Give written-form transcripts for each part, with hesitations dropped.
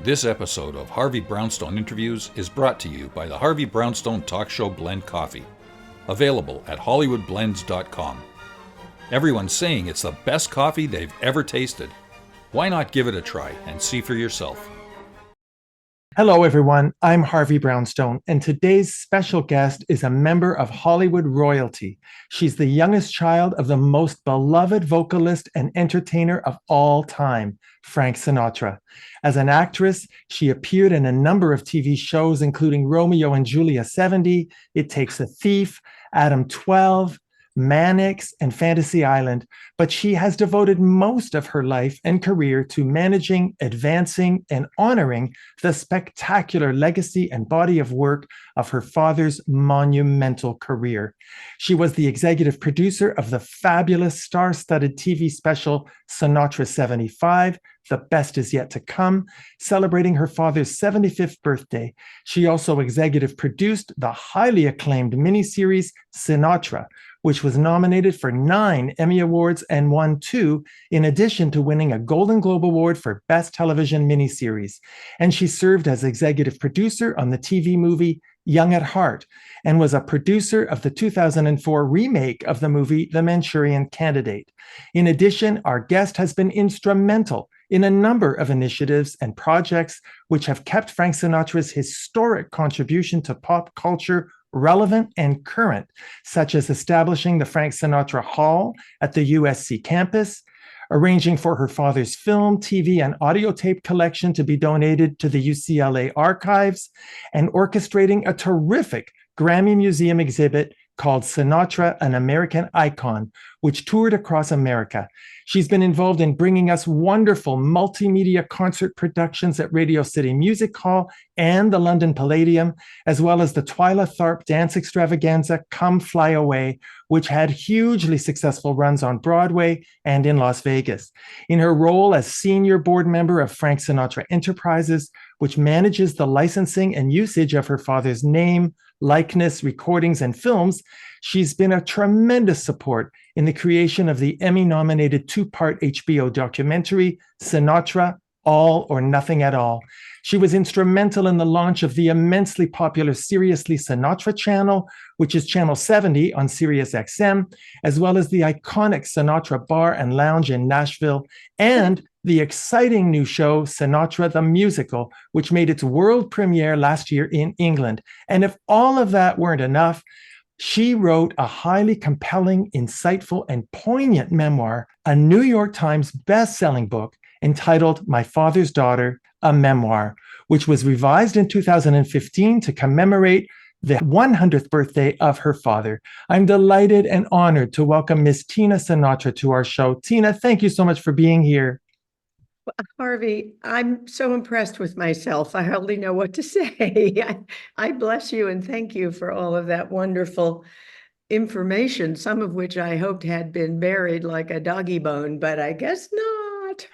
This episode of Harvey Brownstone Interviews is brought to you by the Harvey Brownstone Talk Show Blend Coffee, available at hollywoodblends.com. Everyone's saying it's the best coffee they've ever tasted. Why not give it a try and see for yourself? Hello, everyone. I'm Harvey Brownstone, and today's special guest is a member of Hollywood royalty. She's the youngest child of the most beloved vocalist and entertainer of all time, Frank Sinatra. As an actress, she appeared in a number of TV shows, including Romeo and Julia 70, It Takes a Thief, Adam 12, Mannix, and Fantasy Island, but she has devoted most of her life and career to managing, advancing, and honoring the spectacular legacy and body of work of her father's monumental career. She was the executive producer of the fabulous star-studded TV special Sinatra 75, The Best Is Yet to Come, celebrating her father's 75th birthday. She also executive produced the highly acclaimed miniseries Sinatra, which was nominated for 9 Emmy Awards and won 2, in addition to winning a Golden Globe Award for Best Television Miniseries. And she served as executive producer on the TV movie Young at Heart, and was a producer of the 2004 remake of the movie The Manchurian Candidate. In addition, our guest has been instrumental in a number of initiatives and projects which have kept Frank Sinatra's historic contribution to pop culture relevant and current, such as establishing the Frank Sinatra Hall at the USC campus, arranging for her father's film, TV, and audio tape collection to be donated to the UCLA archives, and orchestrating a terrific Grammy Museum exhibit called Sinatra, an American Icon, which toured across America. She's been involved in bringing us wonderful multimedia concert productions at Radio City Music Hall and the London Palladium, as well as the Twyla Tharp dance extravaganza, Come Fly Away, which had hugely successful runs on Broadway and in Las Vegas. In her role as senior board member of Frank Sinatra Enterprises, which manages the licensing and usage of her father's name, likeness, recordings, and films, she's been a tremendous support in the creation of the Emmy-nominated 2-part HBO documentary, Sinatra, All or Nothing at All. She was instrumental in the launch of the immensely popular Seriously Sinatra channel, which is channel 70 on Sirius XM, as well as the iconic Sinatra Bar and Lounge in Nashville, and the exciting new show, Sinatra the Musical, which made its world premiere last year in England. And if all of that weren't enough, she wrote a highly compelling, insightful, and poignant memoir, a New York Times best-selling book entitled My Father's Daughter, a Memoir, which was revised in 2015 to commemorate the 100th birthday of her father. I'm delighted and honored to welcome Miss Tina Sinatra to our show. Tina, thank you so much for being here. Harvey, I'm so impressed with myself. I hardly know what to say. I bless you and thank you for all of that wonderful information, some of which I hoped had been buried like a doggy bone, but I guess not.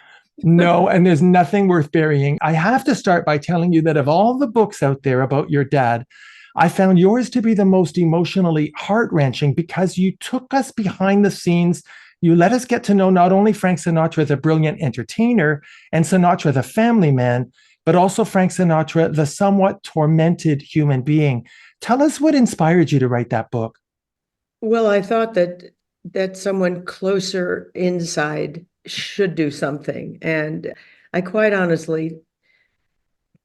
No, and there's nothing worth burying. I have to start by telling you that of all the books out there about your dad, I found yours to be the most emotionally heart-wrenching because you took us behind the scenes. You let us get to know not only Frank Sinatra, the brilliant entertainer, and Sinatra, the family man, but also Frank Sinatra, the somewhat tormented human being. Tell us what inspired you to write that book. Well, I thought that someone closer inside should do something. And I quite honestly,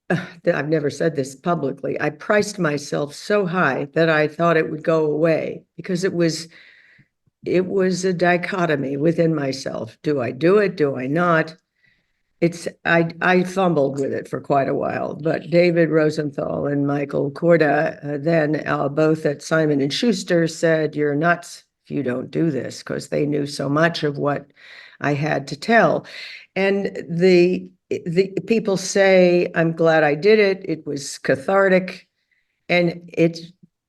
I've never said this publicly, I priced myself so high that I thought it would go away because it was a dichotomy within myself. Do I do it? Do I not? I fumbled with it for quite a while, but David Rosenthal and Michael Korda, then both at Simon & Schuster, said, "You're nuts if you don't do this," because they knew so much of what I had to tell. And the people say, I'm glad I did it. It was cathartic. And it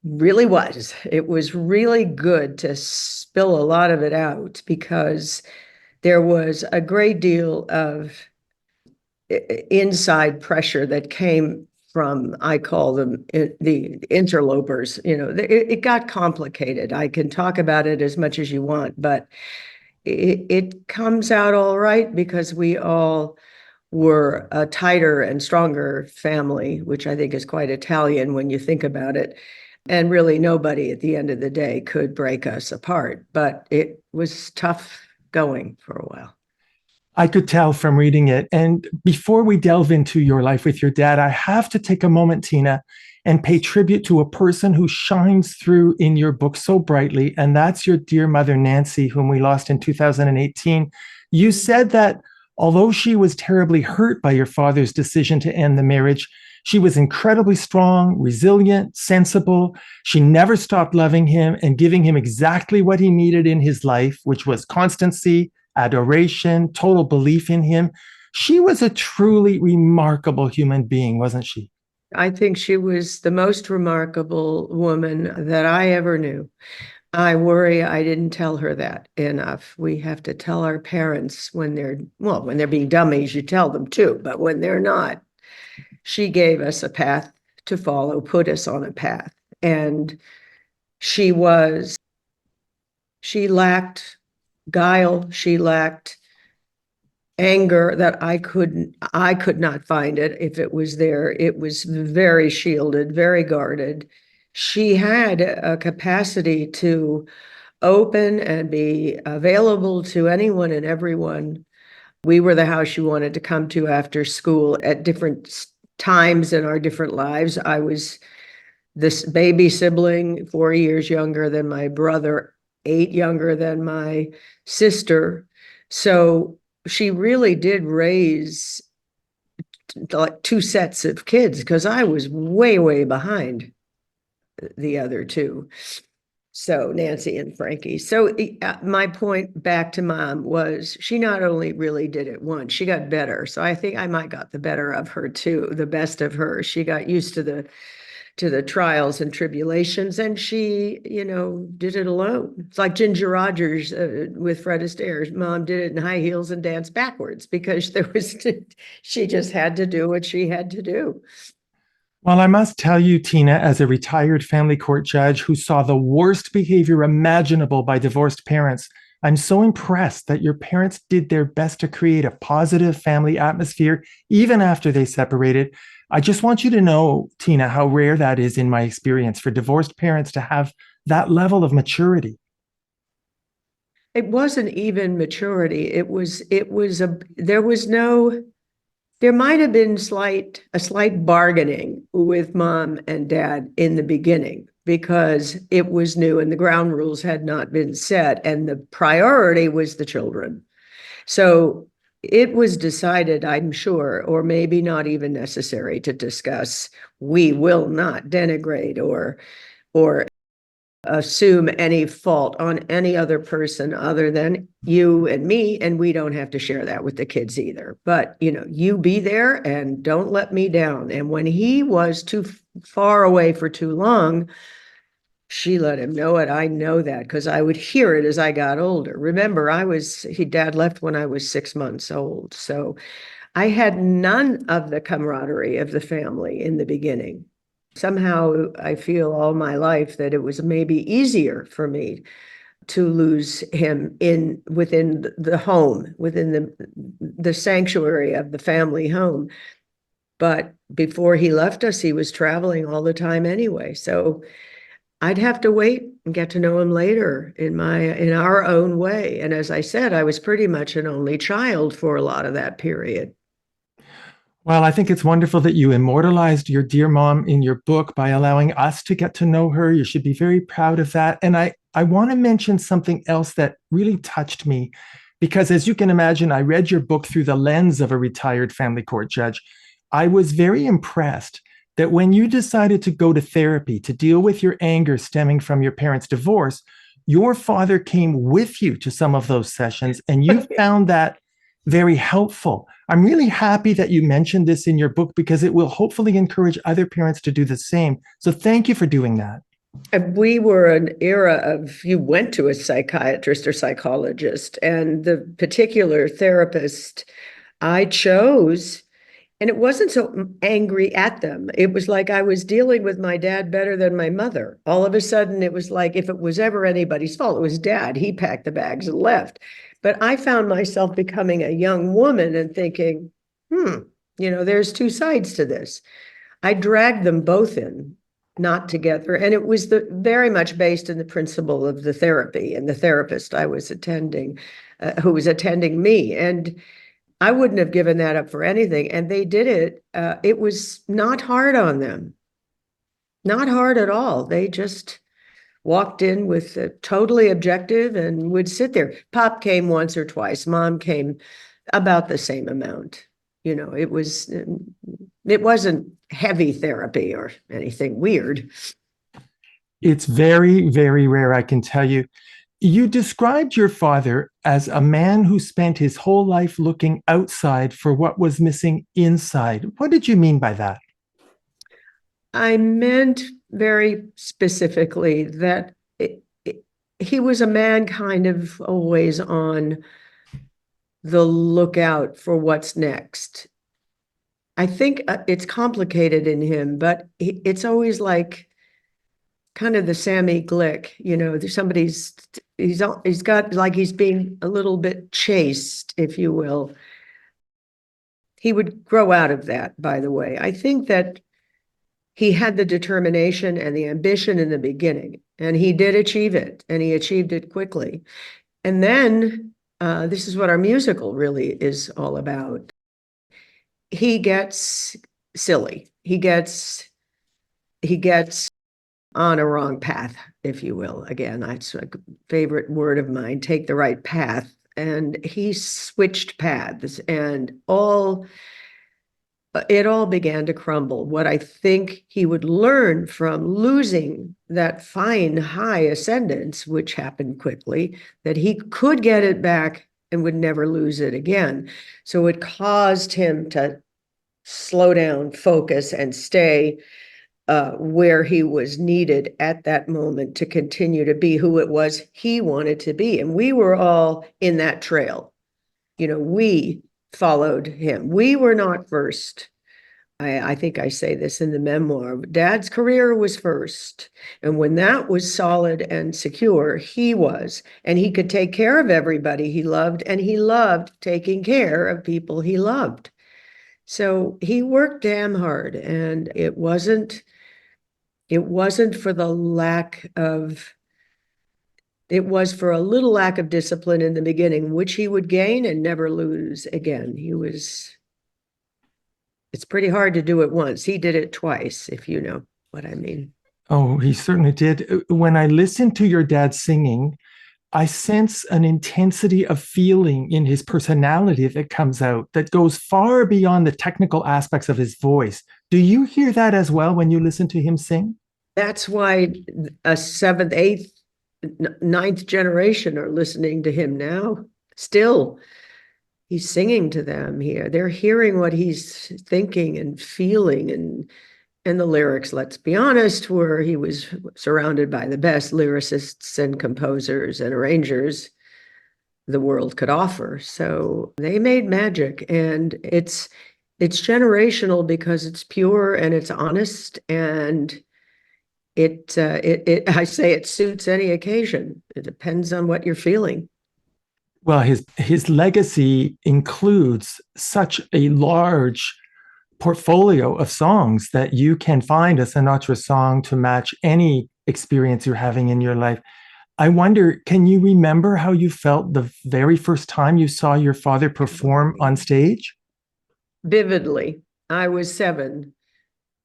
really was. It was really good to spill a lot of it out because there was a great deal of inside pressure that came from, I call them the interlopers. You know, it got complicated. I can talk about it as much as you want, but it comes out all right because we all were a tighter and stronger family, which I think is quite Italian when you think about it. And really nobody at the end of the day could break us apart, but it was tough going for a while. I could tell from reading it. And before we delve into your life with your dad, I have to take a moment, Tina, and pay tribute to a person who shines through in your book so brightly. And that's your dear mother, Nancy, whom we lost in 2018. You said that although she was terribly hurt by your father's decision to end the marriage, she was incredibly strong, resilient, sensible. She never stopped loving him and giving him exactly what he needed in his life, which was constancy, adoration, total belief in him. She was a truly remarkable human being, wasn't she? I think she was the most remarkable woman that I ever knew. I worry I didn't tell her that enough. We have to tell our parents when they're being dummies, you tell them too, but when they're not, she gave us a path to follow, put us on a path. And she lacked guile, she lacked anger that I could not find it. If it was there, it was very shielded, very guarded. She had a capacity to open and be available to anyone and everyone. We were the house she wanted to come to after school at different times in our different lives. I was this baby sibling, 4 years younger than my brother, 8 younger than my sister. So she really did raise like 2 sets of kids because I was way, way behind the other two. So Nancy and Frankie. So my point back to Mom was she not only really did it once, she got better. So I think I might got the better of her too, the best of her. She got used to the trials and tribulations, and she, did it alone. It's like Ginger Rogers with Fred Astaire. Mom did it in high heels and danced backwards because she just had to do what she had to do. Well, I must tell you, Tina, as a retired family court judge who saw the worst behavior imaginable by divorced parents, I'm so impressed that your parents did their best to create a positive family atmosphere even after they separated. I just want you to know, Tina, how rare that is in my experience for divorced parents to have that level of maturity. It wasn't even maturity. There might have been a slight bargaining with Mom and Dad in the beginning because it was new and the ground rules had not been set and the priority was the children. So it was decided, I'm sure, or maybe not even necessary to discuss, we will not denigrate or assume any fault on any other person other than you and me, and we don't have to share that with the kids either. But you be there and don't let me down. And when he was too far away for too long, she let him know it. I know that because I would hear it as I got older. Remember, Dad left when I was 6 months old. So I had none of the camaraderie of the family in the beginning. Somehow I feel all my life that it was maybe easier for me to lose him within the home, within the sanctuary of the family home. But before he left us, he was traveling all the time anyway. So I'd have to wait and get to know him later in our own way. And as I said, I was pretty much an only child for a lot of that period. Well, I think it's wonderful that you immortalized your dear mom in your book by allowing us to get to know her. You should be very proud of that. And I want to mention something else that really touched me, because as you can imagine, I read your book through the lens of a retired family court judge. I was very impressed that when you decided to go to therapy to deal with your anger stemming from your parents' divorce, your father came with you to some of those sessions, and you found that very helpful. I'm really happy that you mentioned this in your book because it will hopefully encourage other parents to do the same. So thank you for doing that. We were an era of you went to a psychiatrist or psychologist, and the particular therapist I chose, and it wasn't so angry at them. It was like I was dealing with my dad better than my mother. All of a sudden, it was like if it was ever anybody's fault, it was Dad. He packed the bags and left. But I found myself becoming a young woman and thinking, there's two sides to this. I dragged them both in, not together. And it was very much based in the principle of the therapy and the therapist I was attending, who was attending me. And I wouldn't have given that up for anything. And they did it. It was not hard on them, not hard at all. They just walked in with totally objective and would sit there. Pop came once or twice. Mom came about the same amount. It wasn't heavy therapy or anything weird. It's very, very rare, I can tell you. You described your father as a man who spent his whole life looking outside for what was missing inside. What did you mean by that? I meant very specifically that he was a man kind of always on the lookout for what's next. I think it's complicated in him, but it's always like kind of the Sammy Glick, there's he's got like he's being a little bit chased, if you will. He would grow out of that, by the way. I think that he had the determination and the ambition in the beginning, and he did achieve it, and he achieved it quickly. And then this is what our musical really is all about. He gets silly. He gets on a wrong path, if you will. Again, that's a favorite word of mine, take the right path. And he switched paths, and it all began to crumble. What I think he would learn from losing that fine high ascendance, which happened quickly, that he could get it back and would never lose it again. So it caused him to slow down, focus, and stay where he was needed at that moment to continue to be who it was he wanted to be. And we were all in that trail. We followed him. We were not first. I think I say this in the memoir. Dad's career was first. And when that was solid and secure, he was. And he could take care of everybody he loved, and he loved taking care of people he loved. So he worked damn hard, and it wasn't for the lack of, it was for a little lack of discipline in the beginning, which he would gain and never lose again. It's pretty hard to do it once. He did it twice, if you know what I mean. Oh, he certainly did. When I listen to your dad singing, I sense an intensity of feeling in his personality that comes out that goes far beyond the technical aspects of his voice. Do you hear that as well when you listen to him sing? That's why a seventh, eighth, ninth generation are listening to him now. Still, he's singing to them here. They're hearing what he's thinking and feeling, and the lyrics, let's be honest, where he was surrounded by the best lyricists and composers and arrangers the world could offer. So they made magic, and it's generational because it's pure and it's honest, and I say it suits any occasion. It depends on what you're feeling. Well, his legacy includes such a large portfolio of songs that you can find a Sinatra song to match any experience you're having in your life. I wonder, can you remember how you felt the very first time you saw your father perform on stage? Vividly. I was 7.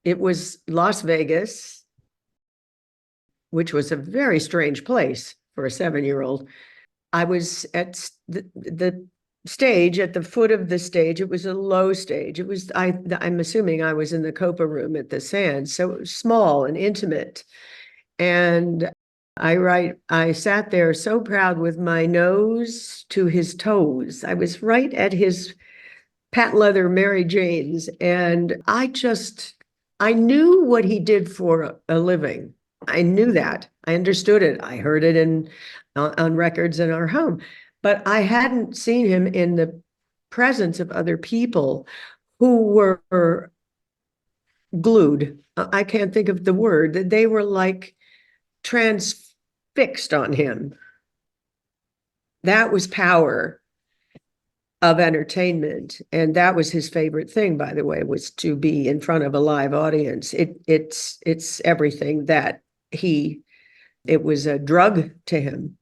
It was Las Vegas, which was a very strange place for a 7-year-old. I was at the stage, at the foot of the stage. It was a low stage. It was, I'm assuming I was in the Copa room at the Sands, so it was small and intimate. And I sat there so proud with my nose to his toes. I was right at his patent leather Mary Janes, and I knew what he did for a living. I knew that. I understood it. I heard it on records in our home, but I hadn't seen him in the presence of other people who were glued. I can't think of the word. They were like transfixed on him. That was power. of entertainment. And that was his favorite thing, by the way, was to be in front of a live audience. It's everything that it was a drug to him.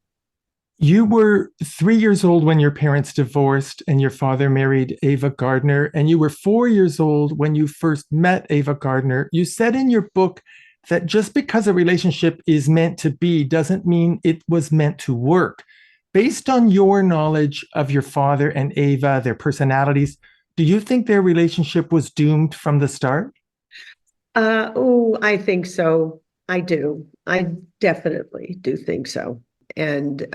You were 3 years old when your parents divorced and your father married Ava Gardner, and you were 4 years old when you first met Ava Gardner. You said in your book that just because a relationship is meant to be doesn't mean it was meant to work. Based on your knowledge of your father and Ava, their personalities, do you think their relationship was doomed from the start? Oh, I think so. I do. I definitely do think so. And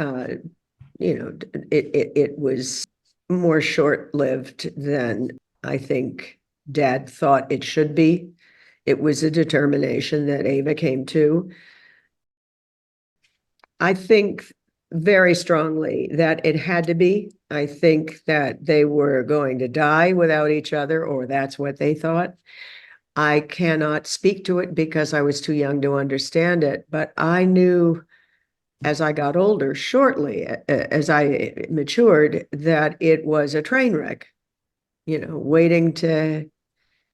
it was more short-lived than I think Dad thought it should be. It was a determination that Ava came to. I think very strongly that it had to be. I think that they were going to die without each other, or that's what they thought. I cannot speak to it because I was too young to understand it, but I knew as I got older, shortly as I matured, that it was a train wreck, waiting to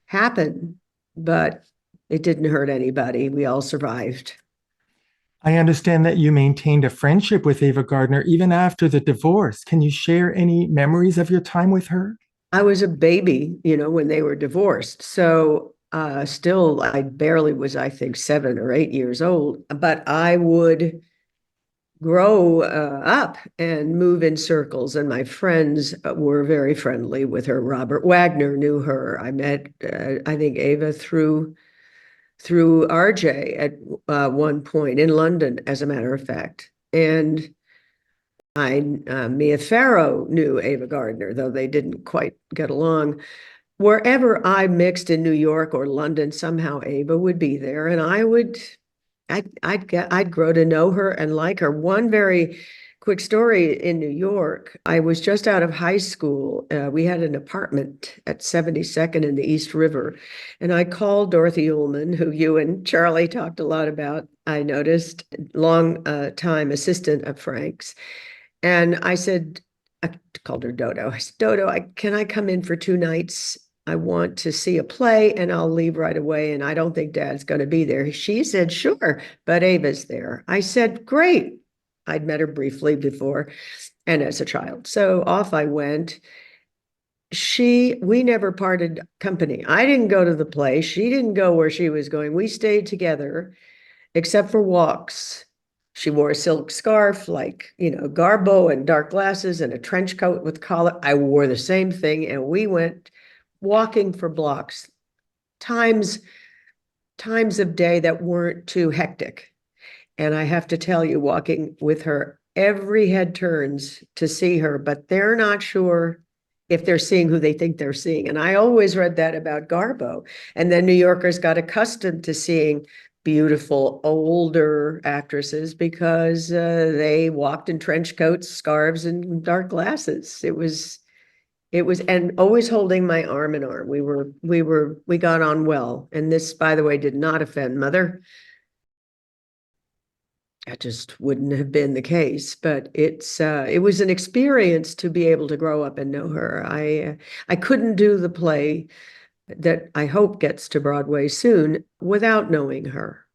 happen, but it didn't hurt anybody. We all survived. I understand that you maintained a friendship with Ava Gardner even after the divorce. Can you share any memories of your time with her? I was a baby, when they were divorced. So still, I barely was, I think, 7 or 8 years old, but I would grow up and move in circles. And my friends were very friendly with her. Robert Wagner knew her. I met, I think, Ava through RJ at one point in London, as a matter of fact. And Mia Farrow knew Ava Gardner, though they didn't quite get along. Wherever I mixed in New York or London, somehow Ava would be there, and I'd grow to know her and like her. One very quick story in New York. I was just out of high school. We had an apartment at 72nd in the East River, and I called Dorothy Ullman, who you and Charlie talked a lot about. I noticed, long time assistant of Frank's, and I said, I called her Dodo. I said, Dodo, can I come in for 2 nights? I want to see a play and I'll leave right away. And I don't think Dad's going to be there. She said, sure, but Ava's there. I said, great. I'd met her briefly before and as a child. So off I went. We never parted company. I didn't go to the play. She didn't go where she was going. We stayed together, except for walks. She wore a silk scarf, like, Garbo, and dark glasses and a trench coat with collar. I wore the same thing, and we went walking for blocks, times of day that weren't too hectic. And I have to tell you, walking with her, every head turns to see her, but they're not sure if they're seeing who they think they're seeing. And I always read that about Garbo. And then New Yorkers got accustomed to seeing beautiful older actresses because they walked in trench coats, scarves, and dark glasses. And always holding my arm in arm. We got on well. And this, by the way, did not offend Mother. That just wouldn't have been the case, but it was an experience to be able to grow up and know her. I couldn't do the play that I hope gets to Broadway soon without knowing her.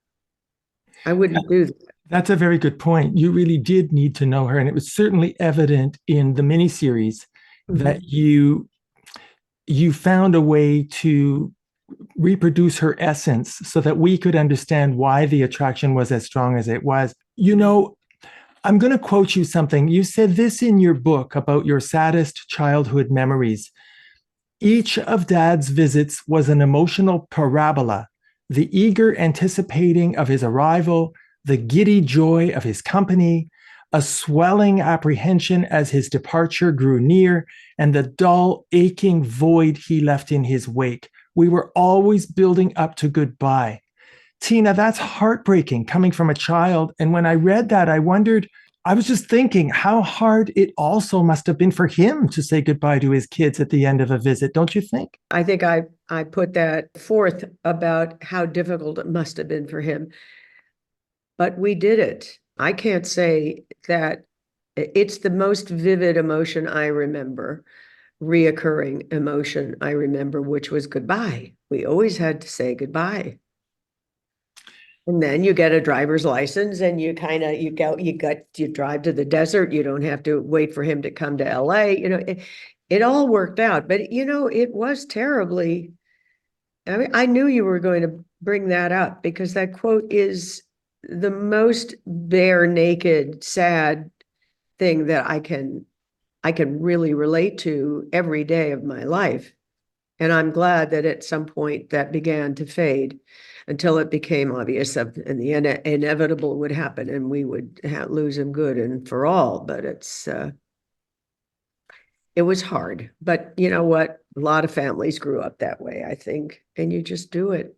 I wouldn't do that. That's a very good point. You really did need to know her, and it was certainly evident in the miniseries that you found a way to reproduce her essence so that we could understand why the attraction was as strong as it was. I'm going to quote you something. You said this in your book about your saddest childhood memories. Each of Dad's visits was an emotional parabola, the eager anticipating of his arrival, the giddy joy of his company, a swelling apprehension as his departure grew near, and the dull, aching void he left in his wake. We were always building up to goodbye. Tina, that's heartbreaking coming from a child. And when I read that, I was just thinking how hard it also must have been for him to say goodbye to his kids at the end of a visit, don't you think? I think I put that forth about how difficult it must have been for him. But we did it. I can't say that it's the most vivid emotion I remember. reoccurring emotion I remember, which was goodbye. We always had to say goodbye. And then you get a driver's license and you drive to the desert. You don't have to wait for him to come to LA. It all worked out, but it was terribly. I mean, I knew you were going to bring that up because that quote is the most bare naked, sad thing that I can really relate to every day of my life. And I'm glad that at some point that began to fade until it became obvious and the inevitable would happen and we would lose him good and for all. But it was hard. But you know what? A lot of families grew up that way, I think, and you just do it.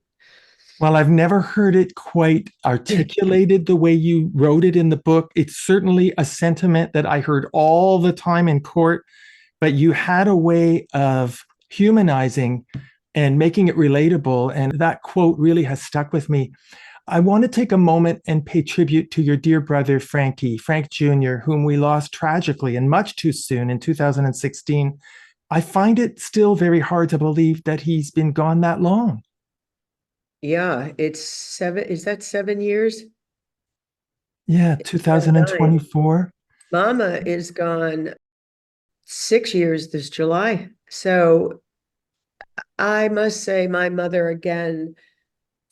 Well, I've never heard it quite articulated the way you wrote it in the book. It's certainly a sentiment that I heard all the time in court, but you had a way of humanizing and making it relatable. And that quote really has stuck with me. I want to take a moment and pay tribute to your dear brother, Frank Jr., whom we lost tragically and much too soon in 2016. I find it still very hard to believe that he's been gone that long. Yeah, it's 7. Is that 7 years? Yeah, 2024. Mama is gone 6 years this July. So I must say my mother again,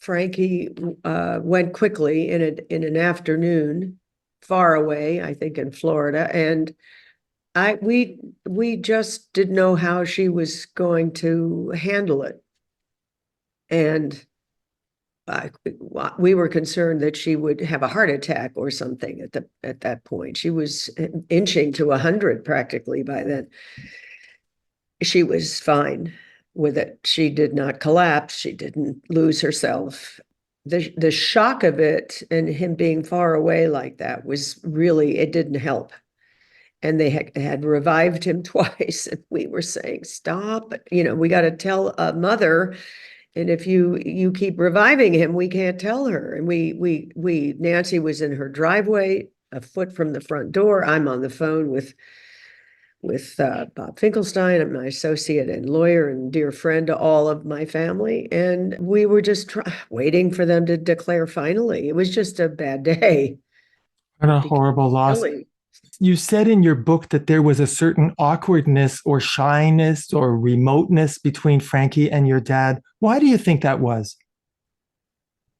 Frankie, went quickly in an afternoon far away, I think in Florida. And we just didn't know how she was going to handle it. And we were concerned that she would have a heart attack or something at that point. She was inching to 100 practically by then. She was fine with it. She did not collapse. She didn't lose herself. The shock of it and him being far away like that was really, it didn't help. And they had revived him twice. And we were saying, stop, we got to tell a mother. And if you keep reviving him, we can't tell her. And Nancy was in her driveway, a foot from the front door. I'm on the phone with Bob Finkelstein, my associate and lawyer and dear friend to all of my family. And we were just waiting for them to declare finally. It was just a bad day. What a horrible loss. Silly. You said in your book that there was a certain awkwardness or shyness or remoteness between Frankie and your dad. Why do you think that was?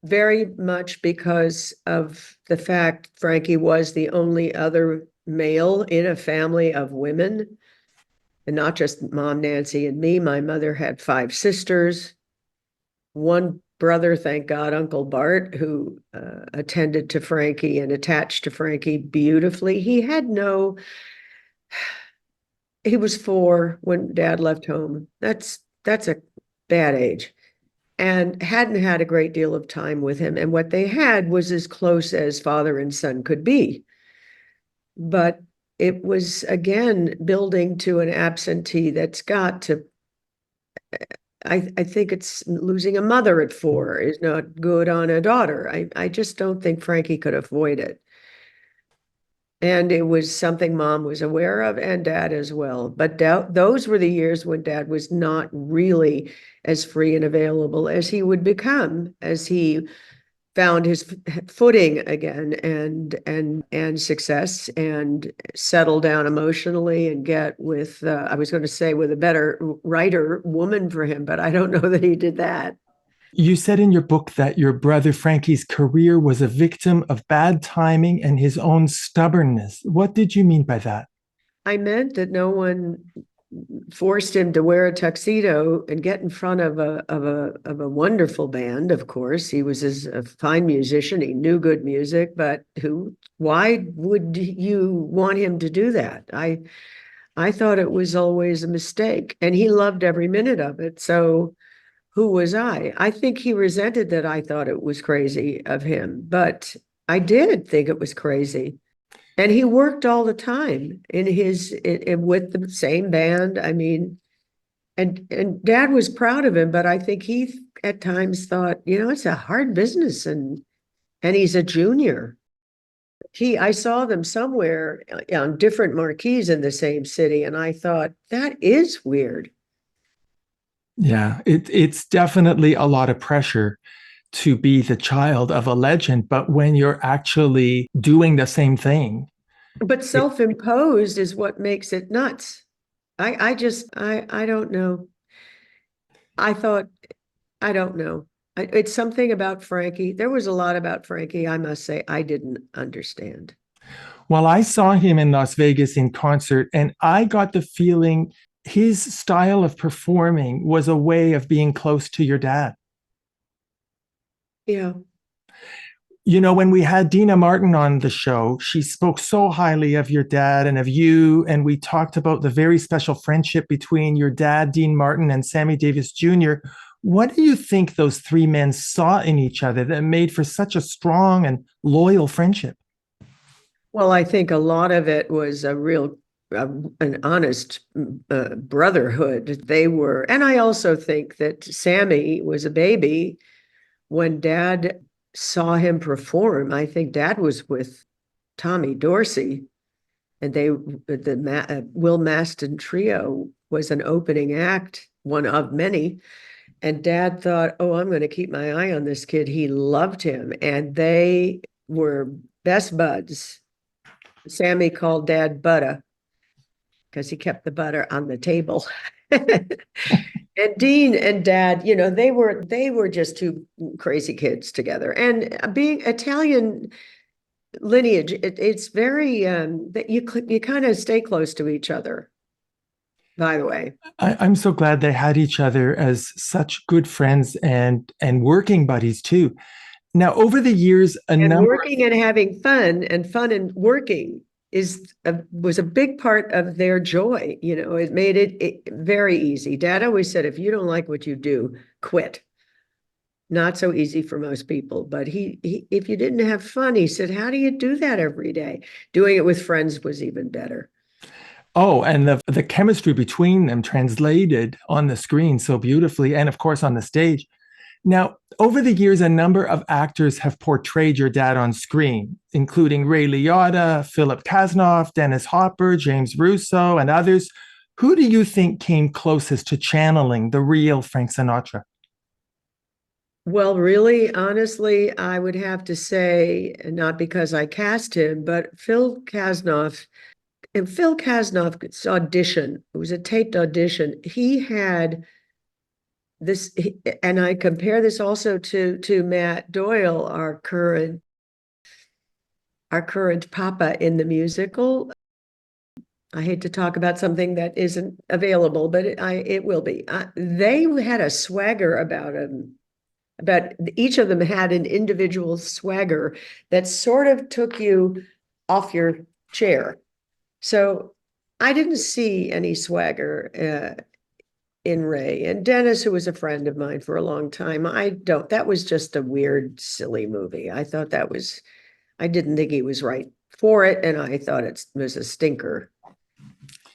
Very much because of the fact Frankie was the only other male in a family of women, and not just Mom Nancy and me. My mother had 5 sisters, one brother, thank God, Uncle Bart, who attended to Frankie and attached to Frankie beautifully. He was 4 when Dad left home. That's a bad age, and hadn't had a great deal of time with him. And what they had was as close as father and son could be. But it was, again, building to an absentee that's got to, I think it's losing a mother at 4 is not good on a daughter. I just don't think Frankie could avoid it. And it was something Mom was aware of and Dad as well. But those were the years when Dad was not really as free and available as he would become as he found his footing again and success and settle down emotionally and get with, I was going to say with a better writer woman for him, but I don't know that he did that. You said in your book that your brother Frankie's career was a victim of bad timing and his own stubbornness. What did you mean by that? I meant that no one forced him to wear a tuxedo and get in front of a wonderful band. Of course, he was a fine musician. He knew good music, but why would you want him to do that? I thought it was always a mistake, and he loved every minute of it. So who was I? I think he resented that I thought it was crazy of him, but I did think it was crazy. And he worked all the time with the same band. I mean, and Dad was proud of him, but I think he at times thought, it's a hard business and he's a junior. I saw them somewhere on different marquees in the same city, and I thought, that is weird. Yeah, it's definitely a lot of pressure to be the child of a legend, but when you're actually doing the same thing, But self-imposed is what makes it nuts. I don't know. I thought, I don't know. It's something about Frankie. There was a lot about Frankie, I must say, I didn't understand. well, I saw him in Las Vegas in concert, and I got the feeling his style of performing was a way of being close to your dad. Yeah. You know, when we had Dina Martin on the show, she spoke so highly of your dad and of you. And we talked about the very special friendship between your dad, Dean Martin, and Sammy Davis Jr. What do you think those three men saw in each other that made for such a strong and loyal friendship? Well, I think a lot of it was a real, an honest brotherhood. They were, and I also think that Sammy was a baby when Dad saw him perform. I think Dad was with Tommy Dorsey, and Will Maston Trio was an opening act, one of many. And Dad thought, oh, I'm going to keep my eye on this kid. He loved him, and they were best buds. Sammy called Dad Butter because he kept the butter on the table. And Dean and Dad, they were just two crazy kids together. And being Italian lineage, it's very that you kind of stay close to each other. By the way, I'm so glad they had each other as such good friends and working buddies too. Now, over the years, and working and having fun, and fun and working was a big part of their joy. It made it very easy. Dad always said, if you don't like what you do, quit. Not so easy for most people, but he if you didn't have fun, he said, how do you do that every day? Doing it with friends was even better. Oh, and the chemistry between them translated on the screen so beautifully, and of course on the stage. Now, over the years, a number of actors have portrayed your dad on screen, including Ray Liotta, Philip Kasnoff, Dennis Hopper, James Russo, and others. Who do you think came closest to channeling the real Frank Sinatra? Well, really, honestly, I would have to say, not because I cast him, but Phil Kasnoff. And Phil Kasnoff's audition, it was a taped audition. He had this, and I compare this also to Matt Doyle, our current Papa in the musical. I hate to talk about something that isn't available, but it will be. They had a swagger about them. But each of them had an individual swagger that sort of took you off your chair. So I didn't see any swagger in Ray. And Dennis, who was a friend of mine for a long time, that was just a weird, silly movie. I didn't think he was right for it, and I thought it was a stinker.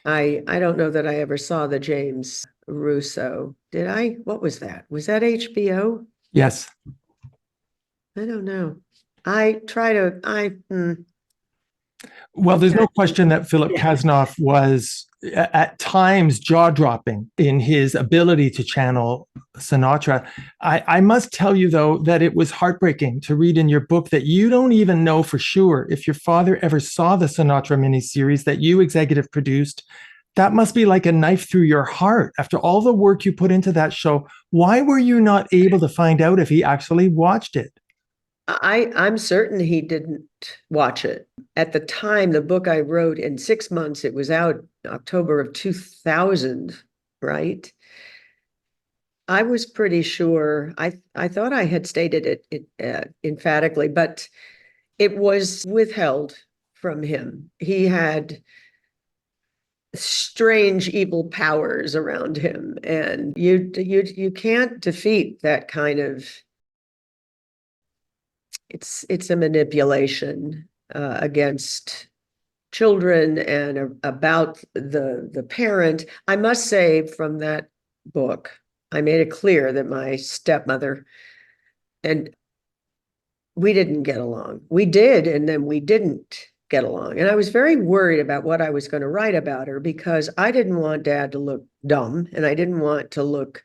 I don't know that I ever saw the James Russo. Did I? What was that? Was that HBO? Yes. I don't know. Well, there's no question that Philip Kasnoff was at times jaw-dropping in his ability to channel Sinatra. I must tell you, though, that it was heartbreaking to read in your book that you don't even know for sure if your father ever saw the Sinatra miniseries that you executive produced. That must be like a knife through your heart. After all the work you put into that show, why were you not able to find out if he actually watched it? I'm certain he didn't watch it. At the time, the book I wrote in 6 months, it was out October of 2000, right? I was pretty sure. I thought I had stated it emphatically, but it was withheld from him. He had strange evil powers around him, and you can't defeat that kind of. It's a manipulation against children and about the parent. I must say, from that book, I made it clear that my stepmother and we didn't get along. We did, and then we didn't get along. And I was very worried about what I was going to write about her because I didn't want Dad to look dumb, and I didn't want to look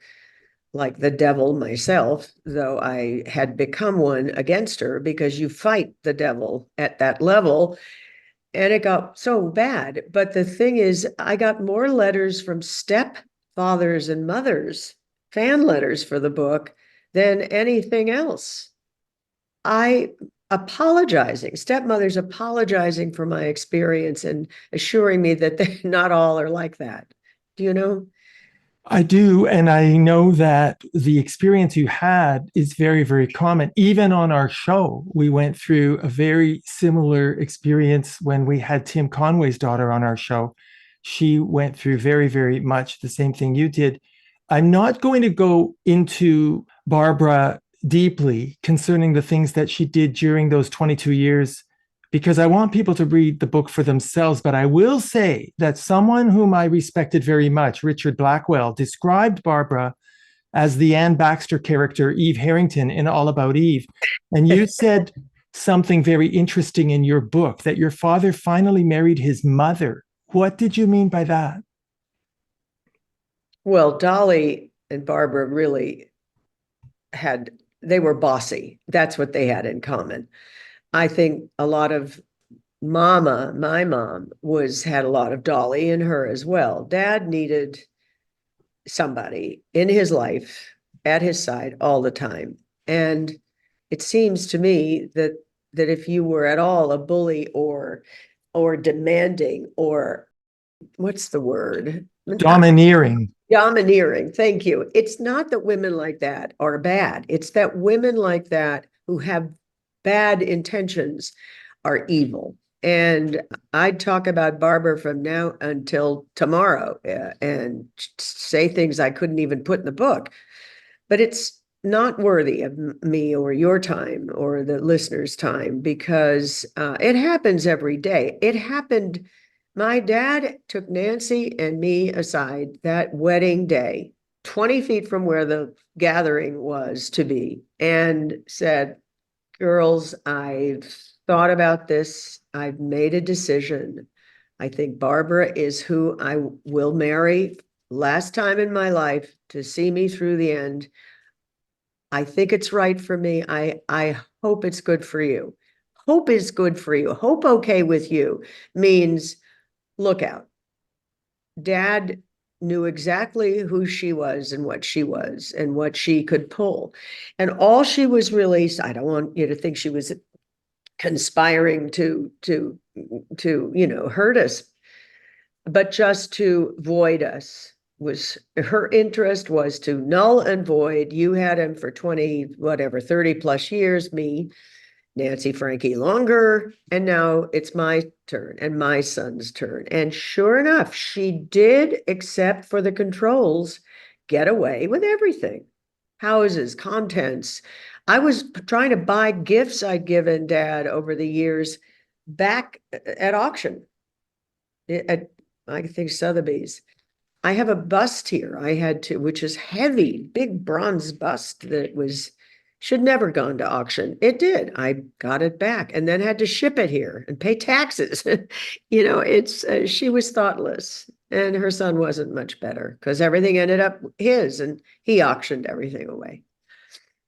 like the devil myself, though I had become one against her, because you fight the devil at that level. And it got so bad. But the thing is, I got more letters from stepfathers and mothers, fan letters for the book, than anything else. Stepmothers apologizing for my experience and assuring me that they not all are like that. Do you know? I do. And I know that the experience you had is very, very common. Even on our show, we went through a very similar experience when we had Tim Conway's daughter on our show. She went through very, very much the same thing you did. I'm not going to go into Barbara deeply concerning the things that she did during those 22 years because I want people to read the book for themselves. But I will say that someone whom I respected very much, Richard Blackwell, described Barbara as the Anne Baxter character, Eve Harrington, in All About Eve. And you said something very interesting in your book, that your father finally married his mother. What did you mean by that? Well, Dolly and Barbara really they were bossy. That's what they had in common. I think a lot of my mom had a lot of Dolly in her as well. Dad needed somebody in his life at his side all the time. And it seems to me that if you were at all a bully or demanding, or what's the word? Domineering. Domineering. Thank you. It's not that women like that are bad. It's that women like that who have bad intentions are evil. And I'd talk about Barbara from now until tomorrow and say things I couldn't even put in the book. But it's not worthy of me or your time or the listeners' time, because it happens every day. It happened. My dad took Nancy and me aside that wedding day, 20 feet from where the gathering was to be, and said, "Girls, I've thought about this. I've made a decision. I think Barbara is who I will marry last time in my life to see me through the end. I think it's right for me. I hope it's good for you. Hope is good for you. Hope okay with you means look out." Dad knew exactly who she was and what she could pull. And all she was really, I don't want you to think she was conspiring to hurt us, but just to void us. Was her interest was to null and void. You had him for 20, whatever, 30 plus years, me, Nancy, Frankie longer, and now it's my turn and my son's turn. And sure enough, she did, except for the controls, get away with everything. Houses, contents. I was trying to buy gifts I'd given Dad over the years back at auction at, I think, Sotheby's. I have a bust here which is heavy, big bronze bust that should never gone to auction. It did. I got it back and then had to ship it here and pay taxes. She was thoughtless, and her son wasn't much better because everything ended up his and he auctioned everything away.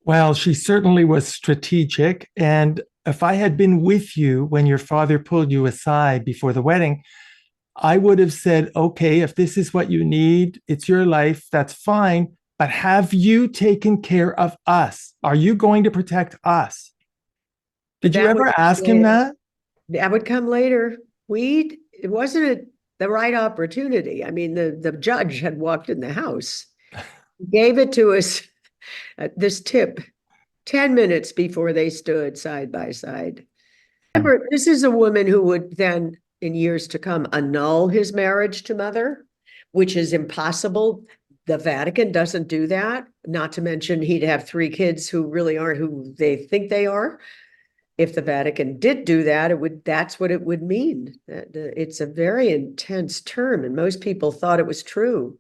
Well, she certainly was strategic. And if I had been with you when your father pulled you aside before the wedding, I would have said, okay, if this is what you need, it's your life, that's fine. But have you taken care of us? Are you going to protect us? Did you ever ask him that? That would come later. It wasn't the right opportunity. I mean, the judge had walked in the house, gave it to us, this tip, 10 minutes before they stood side by side. Remember, this is a woman who would then, in years to come, annul his marriage to Mother, which is impossible. The Vatican doesn't do that. Not to mention he'd have 3 kids who really aren't who they think they are. If the Vatican did do that, that's what it would mean. It's a very intense term, and most people thought it was true.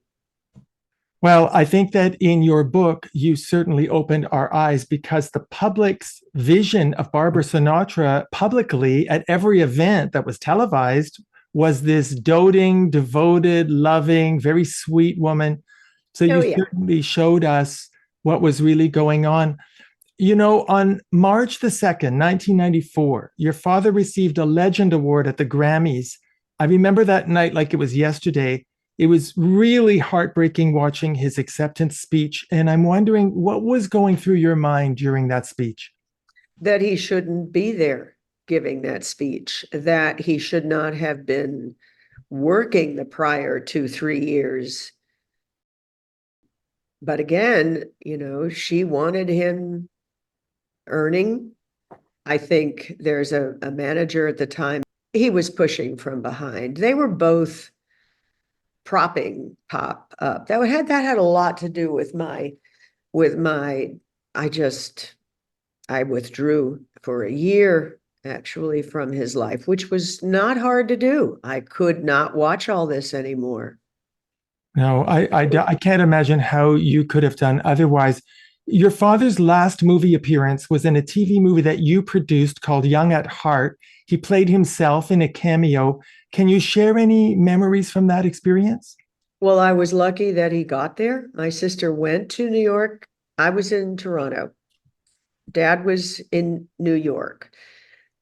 Well, I think that in your book, you certainly opened our eyes because the public's vision of Barbara Sinatra publicly at every event that was televised was this doting, devoted, loving, very sweet woman. So Oh, you yeah. certainly showed us what was really going on. You know, on March the 2nd, 1994, your father received a Legend Award at the Grammys. I remember that night like it was yesterday. It was really heartbreaking watching his acceptance speech. And I'm wondering what was going through your mind during that speech? That he shouldn't be there giving that speech, that he should not have been working the prior 2, 3 years. But again, she wanted him earning. I think there's a manager at the time, he was pushing from behind. They were both propping Pop up. That had a lot to do with my I withdrew for a year actually from his life, which was not hard to do. I could not watch all this anymore. No, I can't imagine how you could have done otherwise. Your father's last movie appearance was in a TV movie that you produced called Young at Heart. He played himself in a cameo. Can you share any memories from that experience? Well, I was lucky that he got there. My sister went to New York. I was in Toronto. Dad was in New York.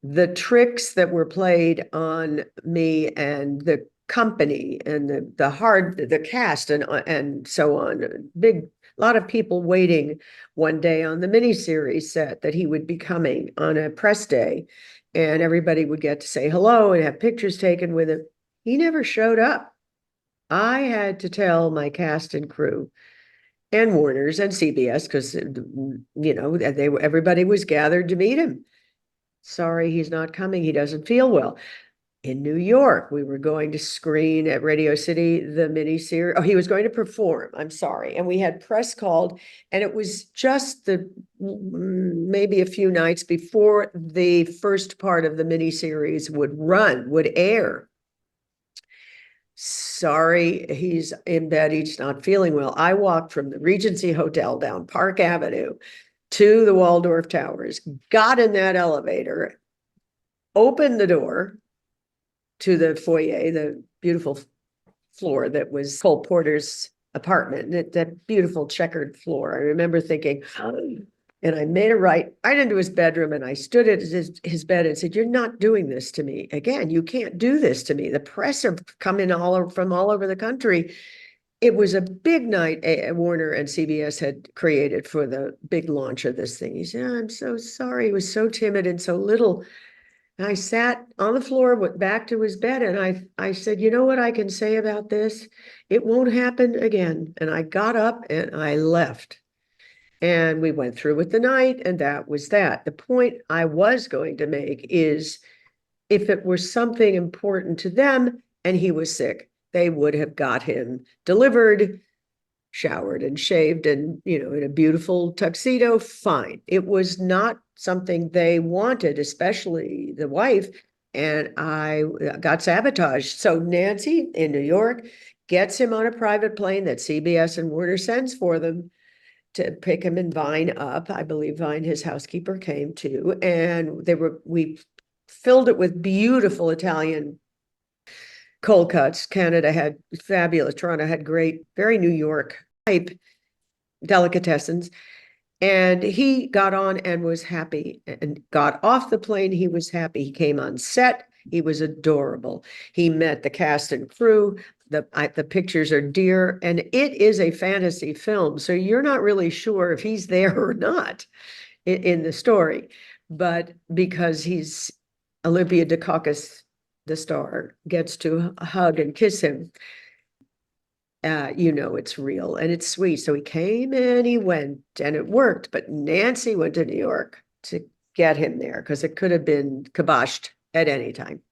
The tricks that were played on me and the company and the cast and so on, a lot of people waiting one day on the miniseries set that he would be coming on a press day, and everybody would get to say hello and have pictures taken with him. He never showed up. I had to tell my cast and crew and Warner's and CBS, because everybody was gathered to meet him. Sorry, he's not coming. He doesn't feel well. In New York, we were going to screen at Radio City the miniseries. Oh, he was going to perform. I'm sorry. And we had press called, and it was just maybe a few nights before the first part of the miniseries would air. Sorry, he's in bed. He's not feeling well. I walked from the Regency Hotel down Park Avenue to the Waldorf Towers, got in that elevator, opened the door to the foyer, the beautiful floor that was Cole Porter's apartment, that beautiful checkered floor. I remember thinking, and I made a right into his bedroom, and I stood at his bed and said, "You're not doing this to me again. You can't do this to me. The press have come in from all over the country." It was a big night Warner and CBS had created for the big launch of this thing. He said, "I'm so sorry." He was so timid and so little. And I sat on the floor, went back to his bed, and I said, "You know what I can say about this? It won't happen again." And I got up and I left. And we went through with the night, and that was that. The point I was going to make is, if it were something important to them and he was sick, they would have got him delivered, showered and shaved, and in a beautiful tuxedo. Fine. It was not something they wanted, especially the wife. And I got sabotaged. So Nancy in New York gets him on a private plane that CBS and Warner sends for them to pick him and Vine up. I believe Vine, his housekeeper, came too. And we filled it with beautiful Italian cold cuts. Canada had fabulous. Toronto had great, very New York type delicatessens. And he got on and was happy, and got off the plane. He was happy. He came on set. He was adorable. He met the cast and crew. The pictures are dear, and it is a fantasy film. So you're not really sure if he's there or not in the story. But because he's Olympia Dukakis, the star, gets to hug and kiss him, it's real and it's sweet. So he came and he went, and it worked. But Nancy went to New York to get him there, because it could have been kiboshed at any time.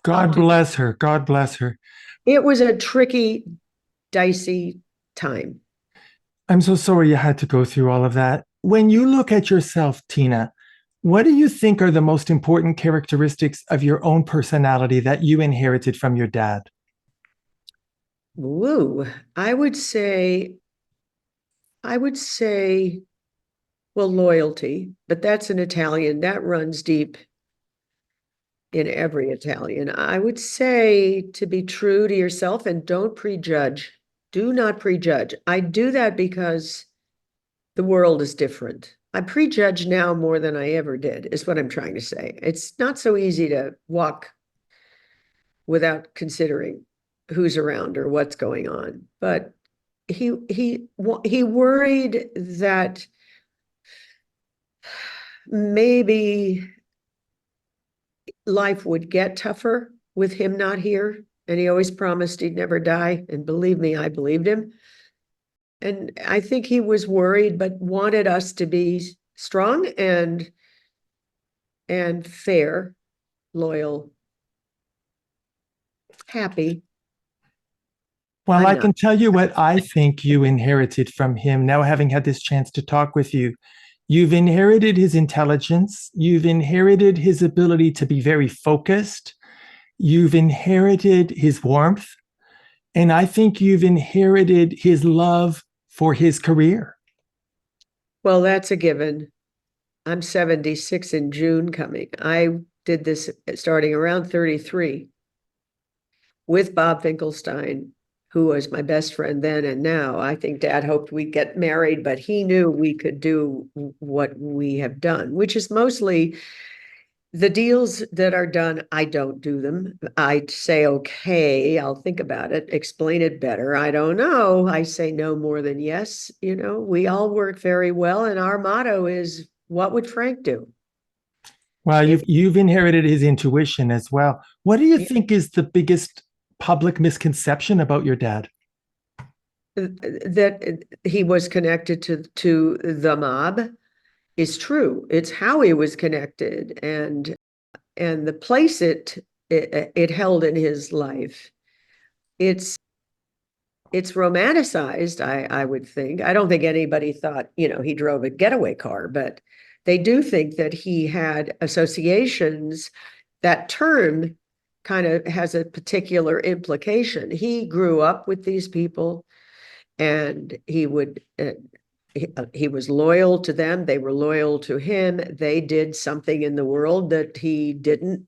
God bless her. God bless her. It was a tricky, dicey time. I'm so sorry you had to go through all of that. When you look at yourself, Tina, what do you think are the most important characteristics of your own personality that you inherited from your dad? Woo. I would say I would say, well, loyalty, but that's an Italian, that runs deep in every Italian. I would say to be true to yourself and don't prejudge. Do not prejudge. I do that because the world is different. I prejudge now more than I ever did, is what I'm trying to say. It's not so easy to walk without considering who's around or what's going on. But he worried that maybe life would get tougher with him not here. And he always promised he'd never die. And believe me, I believed him. And I think he was worried, but wanted us to be strong and fair, loyal, happy. Well, I'm I not. can tell you what I think you inherited from him now, having had this chance to talk with you. You've inherited his intelligence. You've inherited his ability to be very focused. You've inherited his warmth. And I think you've inherited his love for his career. Well, that's a given. I'm 76 in June coming. I did this starting around 33 with Bob Finkelstein, who was my best friend then and now. I think Dad hoped we'd get married, but he knew we could do what we have done, which is mostly the deals that are done. I don't do them. I say, okay, I'll think about it, explain it better. I don't know. I say no more than yes. We all work very well. And our motto is, what would Frank do? Well, you've inherited his intuition as well. What do you think is the biggest public misconception about your dad? That he was connected to the mob is true. It's how he was connected and the place it held in his life. It's romanticized, I would think. I don't think anybody thought, he drove a getaway car, but they do think that he had associations. That term kind of has a particular implication. He grew up with these people, and he was loyal to them. They were loyal to him. They did something in the world that he didn't,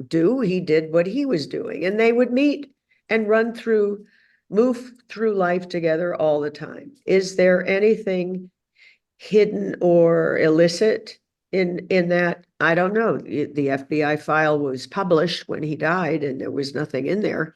do. He did what he was doing, and they would meet and move through life together all the time. Is there anything hidden or illicit in that? I don't know. The FBI file was published when he died, and there was nothing in there.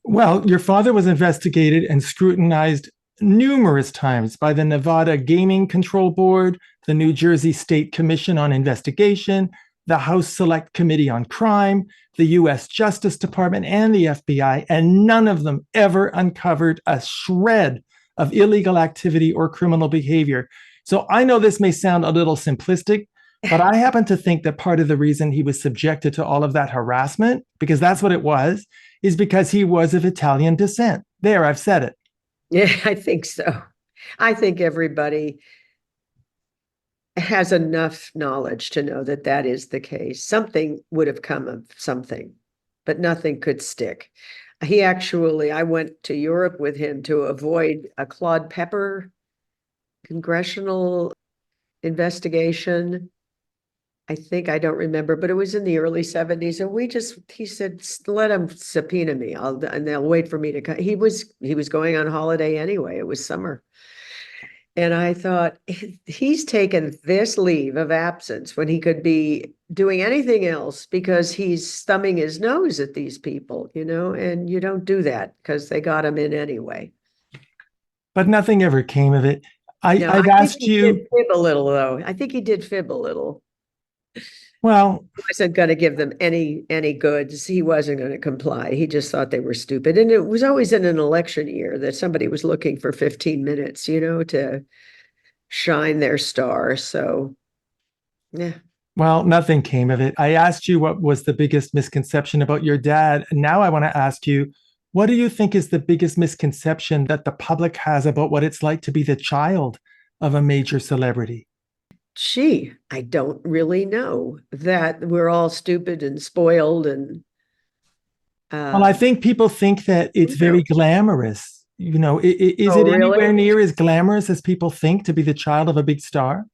Well, your father was investigated and scrutinized numerous times by the Nevada Gaming Control Board, the New Jersey State Commission on Investigation, the House Select Committee on Crime, the U.S. Justice Department, and the FBI, and none of them ever uncovered a shred of illegal activity or criminal behavior. So I know this may sound a little simplistic, but I happen to think that part of the reason he was subjected to all of that harassment, because that's what it was, is because he was of Italian descent. There, I've said it. Yeah, I think so. I think everybody has enough knowledge to know that that is the case. Something would have come of something, but nothing could stick. I went to Europe with him to avoid a Claude Pepper congressional investigation. I don't remember, but it was in the early 70s. And he said, let him subpoena me. And they'll wait for me to come. He was going on holiday anyway. It was summer. And I thought, he's taken this leave of absence when he could be doing anything else because he's thumbing his nose at these people, and you don't do that because they got him in anyway. But nothing ever came of it. I've asked you. Did fib a little, though. I think he did fib a little. Well, he wasn't going to give them any goods. He wasn't going to comply. He just thought they were stupid. And it was always in an election year that somebody was looking for 15 minutes, to shine their star. So, yeah. Well, nothing came of it. I asked you what was the biggest misconception about your dad. And now I want to ask you, what do you think is the biggest misconception that the public has about what it's like to be the child of a major celebrity? Gee, I don't really know. That we're all stupid and spoiled and well, I think people think that it's very glamorous Is Oh, it anywhere really? near as glamorous as people think to be the child of a big star?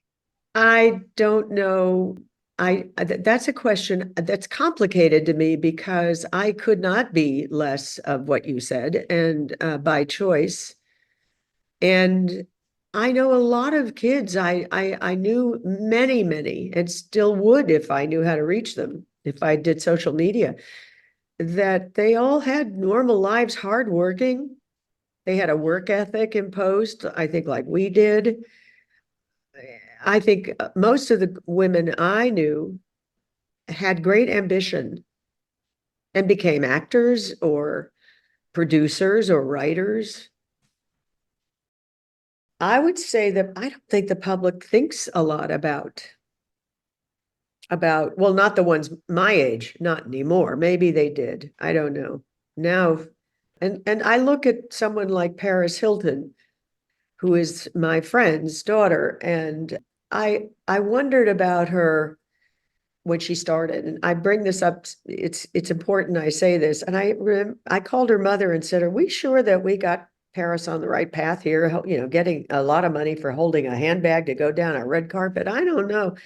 I don't know. That's a question that's complicated to me because I could not be less of what you said, and by choice. And I know a lot of kids. I knew many, and still would if I knew how to reach them, if I did social media, that they all had normal lives, hardworking. They had a work ethic imposed, I think, like we did. I think most of the women I knew had great ambition and became actors or producers or writers. I would say that I don't think the public thinks a lot about, well, not the ones my age, not anymore. Maybe they did. I don't know. Now, and I look at someone like Paris Hilton, who is my friend's daughter, and I wondered about her when she started. And I bring this up, it's important I say this. And I called her mother and said, "Are we sure that we got Paris on the right path here? Getting a lot of money for holding a handbag to go down a red carpet. I don't know.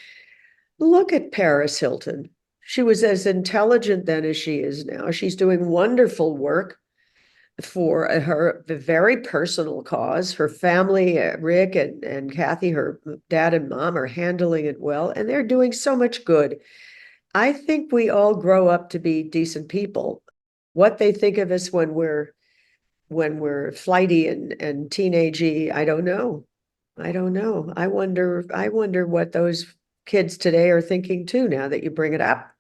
Look at Paris Hilton. She was as intelligent then as she is now. She's doing wonderful work for her very personal cause. Her family, Rick and Kathy, her dad and mom, are handling it well, and they're doing so much good. I think we all grow up to be decent people. What they think of us when we're flighty and teenagey, I don't know. I don't know. I wonder what those kids today are thinking too, now that you bring it up.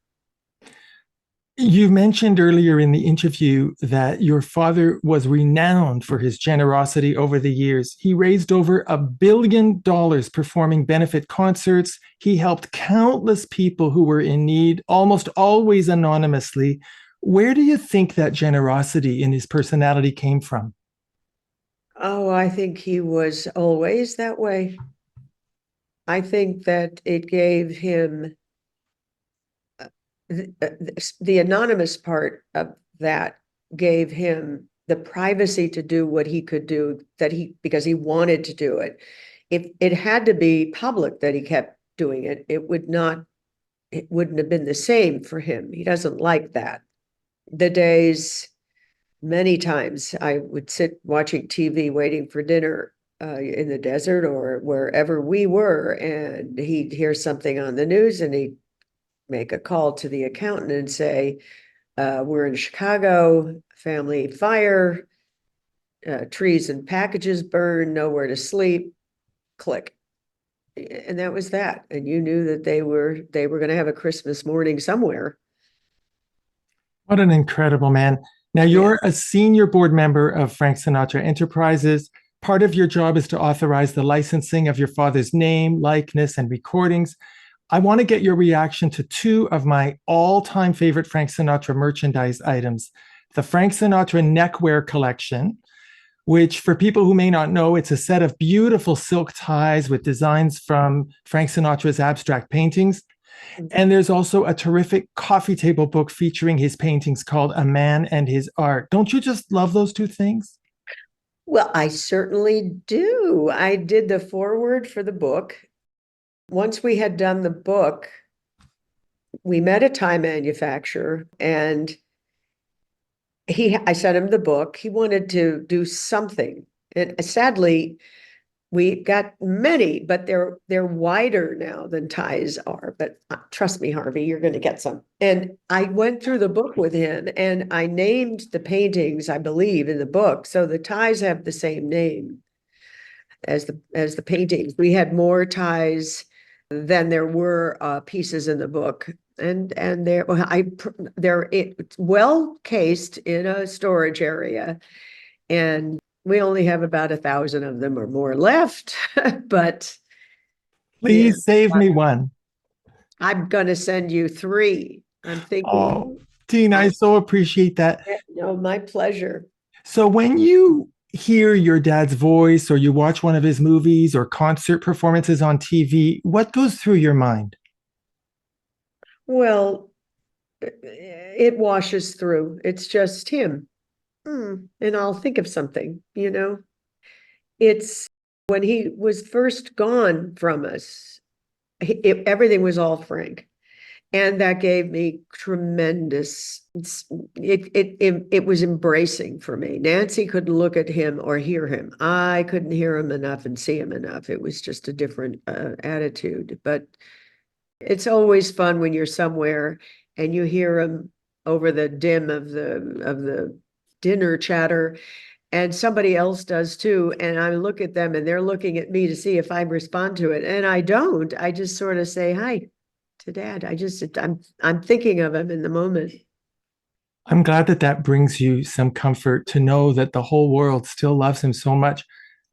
You mentioned earlier in the interview that your father was renowned for his generosity over the years. He raised over $1 billion performing benefit concerts. He helped countless people who were in need, almost always anonymously. Where do you think that generosity in his personality came from? Oh, I think he was always that way. I think that it gave him the anonymous part of that gave him the privacy to do what he could do, because he wanted to do it. If it had to be public that he kept doing it, it wouldn't have been the same for him. He doesn't like that. The days, many times I would sit watching TV waiting for dinner in the desert or wherever we were, and he'd hear something on the news and he'd make a call to the accountant and say, "We're in Chicago, family fire, trees and packages burned, nowhere to sleep, click." And that was that. And you knew that they were going to have a Christmas morning somewhere. What an incredible man. Now, Yeah. you're a senior board member of Frank Sinatra Enterprises. Part of your job is to authorize the licensing of your father's name, likeness, and recordings. I want to get your reaction to two of my all-time favorite Frank Sinatra merchandise items. The Frank Sinatra neckwear collection, which for people who may not know, it's a set of beautiful silk ties with designs from Frank Sinatra's abstract paintings. And there's also a terrific coffee table book featuring his paintings called A Man and His Art. Don't you just love those two things? Well, I certainly do. I did the foreword for the book. Once we had done the book, we met a tie manufacturer, and I sent him the book. He wanted to do something. And sadly, we got many, but they're wider now than ties are. But trust me, Harvey, you're going to get some. And I went through the book with him, and I named the paintings, I believe, in the book. So the ties have the same name as the paintings. We had more ties than there were pieces in the book. And it's well cased in a storage area, and we only have about 1,000 of them or more left. But yeah, Please save me one. I'm going to send you 3. I'm thinking, Oh, Tina, I so appreciate that. no, my pleasure. So when you hear your dad's voice or you watch one of his movies or concert performances on TV, what goes through your mind? Well, it washes through. It's just him. and I'll think of something, It's when he was first gone from us, everything was all Frank. And that gave me tremendous, it was embracing for me. Nancy couldn't look at him or hear him. I couldn't hear him enough and see him enough. It was just a different attitude. But it's always fun when you're somewhere and you hear him over the dim of the dinner chatter, and somebody else does too. And I look at them and they're looking at me to see if I respond to it. And I don't. I just sort of say hi to Dad. I'm thinking of him in the moment. I'm glad that that brings you some comfort to know that the whole world still loves him so much.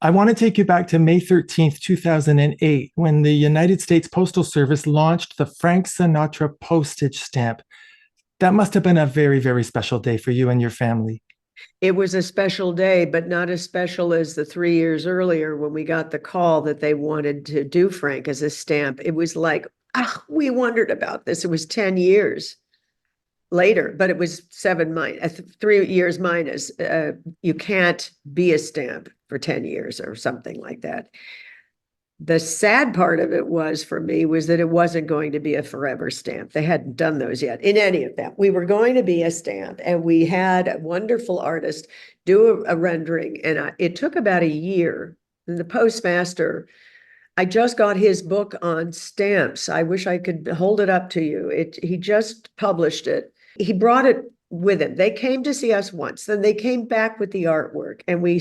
I want to take you back to May 13th, 2008, when the United States Postal Service launched the Frank Sinatra postage stamp. That must have been a very, very special day for you and your family. It was a special day, but not as special as the 3 years earlier when we got the call that they wanted to do Frank as a stamp. It was like, we wondered about this. It was 10 years later, but it was 3 years minus. You can't be a stamp for 10 years or something like that. The sad part of it was for me was that it wasn't going to be a forever stamp. They hadn't done those yet in any of them. We were going to be a stamp, and we had a wonderful artist do a rendering, and it took about a year. And the postmaster, I just got his book on stamps. I wish I could hold it up to you. He just published it. He brought it with him. They came to see us once, then they came back with the artwork, and we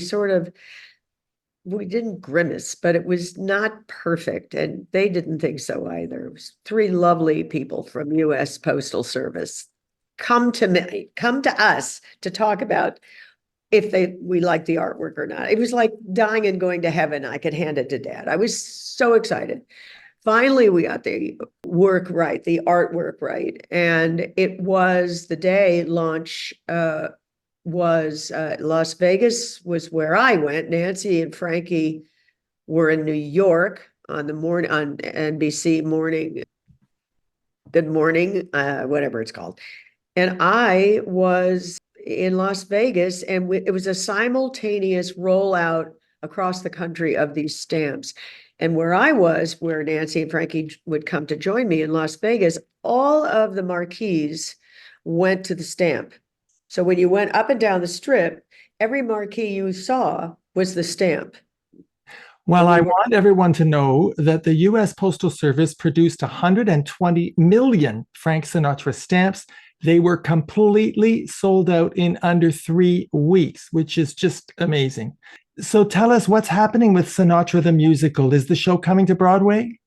didn't grimace, but it was not perfect. And they didn't think so either. It was 3 lovely people from US Postal Service come to us to talk about if we liked the artwork or not. It was like dying and going to heaven. I could hand it to Dad. I was so excited. Finally, we got the work right, the artwork right. And it was the day launch was Las Vegas was where I went. Nancy and Frankie were in New York on NBC morning, Good Morning, whatever it's called. And I was in Las Vegas, and it was a simultaneous rollout across the country of these stamps. And where Nancy and Frankie would come to join me in Las Vegas, all of the marquees went to the stamp. So when you went up and down the strip, every marquee you saw was the stamp. Well, I want everyone to know that the US Postal Service produced 120 million Frank Sinatra stamps. They were completely sold out in under 3 weeks, which is just amazing. So tell us what's happening with Sinatra the musical. Is the show coming to Broadway?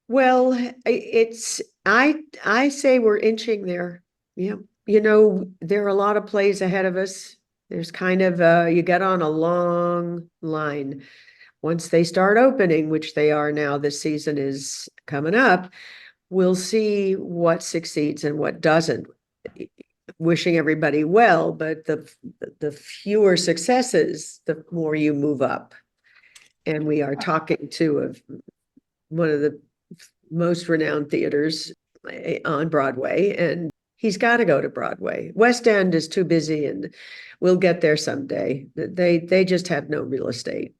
Well, I say we're inching there. Yeah. There are a lot of plays ahead of us. There's kind of, you get on a long line. Once they start opening, which they are now, this season is coming up, we'll see what succeeds and what doesn't. Wishing everybody well, but the fewer successes, the more you move up. And we are talking to one of the most renowned theaters on Broadway, and he's got to go to Broadway. West End is too busy, and we'll get there someday. They just have no real estate,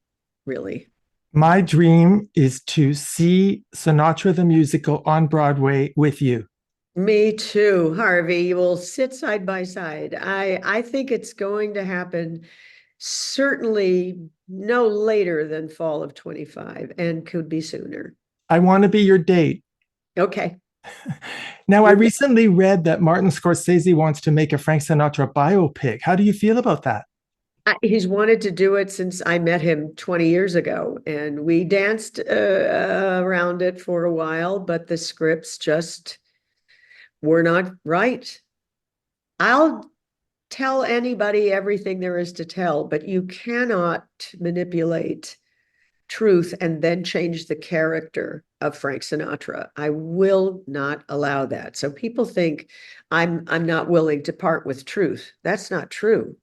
really. My dream is to see Sinatra the musical on Broadway with you. Me too, Harvey. We'll sit side by side. I think it's going to happen certainly no later than fall of 25, and could be sooner. I want to be your date. Okay. Now, I recently read that Martin Scorsese wants to make a Frank Sinatra biopic. How do you feel about that? He's wanted to do it since I met him 20 years ago, and we danced around it for a while, but the scripts just were not right. I'll tell anybody everything there is to tell, but you cannot manipulate truth and then change the character of Frank Sinatra. I will not allow that. So people think I'm not willing to part with truth. That's not true.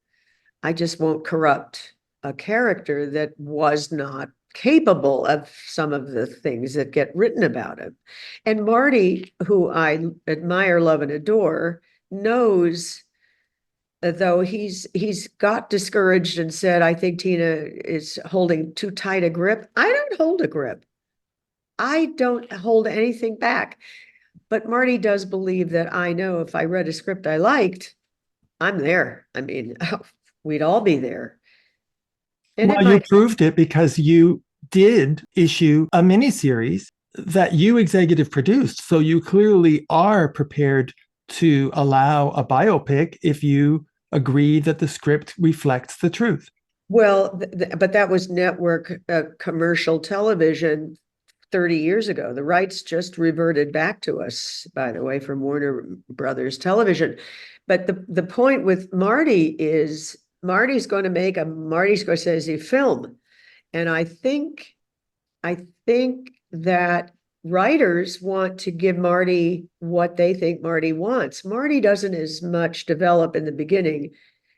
I just won't corrupt a character that was not capable of some of the things that get written about him. And Marty, who I admire, love, and adore, knows though he's got discouraged and said, I think Tina is holding too tight a grip. I don't hold a grip. I don't hold anything back. But Marty does believe that I know if I read a script I liked, I'm there. I mean, we'd all be there. And Well, you proved it because you did issue a miniseries that you executive produced. So you clearly are prepared to allow a biopic if you agree that the script reflects the truth. Well, but that was network commercial television 30 years ago. The rights just reverted back to us, by the way, from Warner Brothers Television. But the point with Marty is Marty's going to make a Marty Scorsese film. And I think that writers want to give Marty what they think Marty wants. Marty doesn't as much develop in the beginning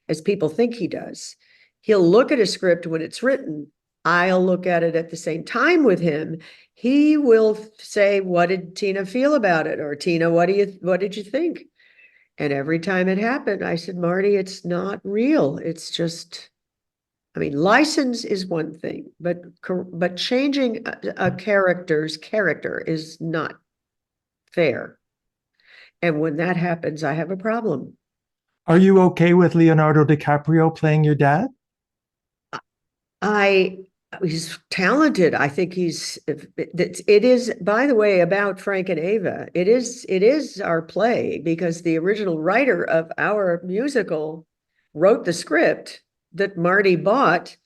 as people think he does. He'll look at a script when it's written. I'll look at it at the same time with him. He will say, what did Tina feel about it? Or Tina, what did you think? And every time it happened, I said, Marty, it's not real. It's just, I mean, license is one thing, but changing a character's character is not fair. And when that happens, I have a problem. Are you okay with Leonardo DiCaprio playing your dad? He's talented. I think it is, by the way, about Frank and Ava. It is our play because the original writer of our musical wrote the script that Marty bought.